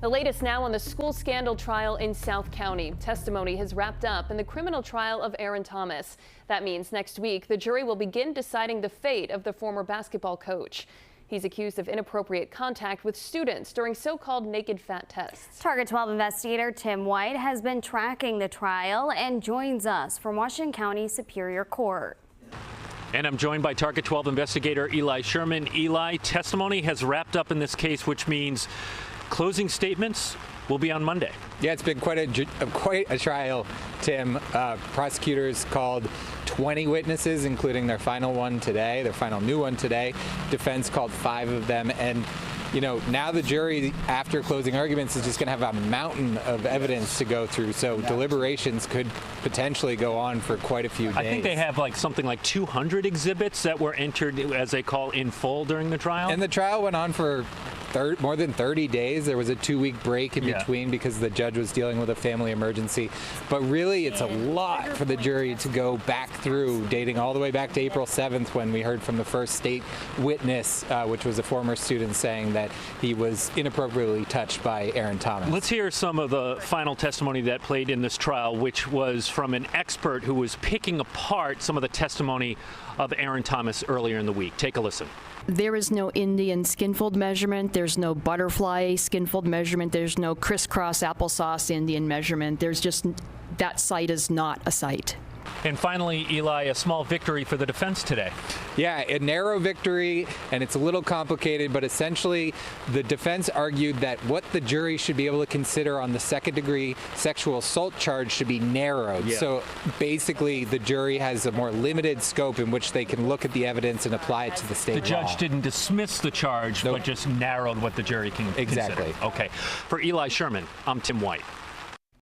The latest now on the school scandal trial in South County. Testimony has wrapped up in the criminal trial of Aaron Thomas. That means next week the jury will begin deciding the fate of the former basketball coach. He's accused of inappropriate contact with students during so-called naked fat tests. Target 12 investigator Tim White has been tracking the trial and joins us from Washington County Superior Court. And I'm joined by Target 12 investigator Eli Sherman. Eli, testimony has wrapped up in this case, which means closing statements will be on Monday. Yeah, it's been quite a trial, Tim. Prosecutors called 20 witnesses, including their final new one today. Defense called 5 of them. And, you know, now the jury, after closing arguments, is just going to have a mountain of evidence to go through. So deliberations could potentially go on for quite a few days. I think they have something like 200 exhibits that were entered, as they call, in full during the trial. And the trial went on for more than 30 days. There was a 2-week break in between because the judge was dealing with a family emergency. But really, it's a lot for the jury to go back through, dating all the way back to April 7th when we heard from the first state witness, which was a former student, saying that he was inappropriately touched by Aaron Thomas. Let's hear some of the final testimony that played in this trial, which was from an expert who was picking apart some of the testimony of Aaron Thomas earlier in the week. Take a listen. There is no Indian skinfold measurement. There's no butterfly skinfold measurement. There's no crisscross applesauce Indian measurement. There's just, that site is not a site. And finally, Eli, a small victory for the defense today. Yeah, a narrow victory, and it's a little complicated, but essentially the defense argued that what the jury should be able to consider on the second-degree sexual assault charge should be narrowed. Yeah. So basically the jury has a more limited scope in which they can look at the evidence and apply it to the state law. The judge didn't dismiss the charge, but just narrowed what the jury can consider. Exactly. Okay. For Eli Sherman, I'm Tim White.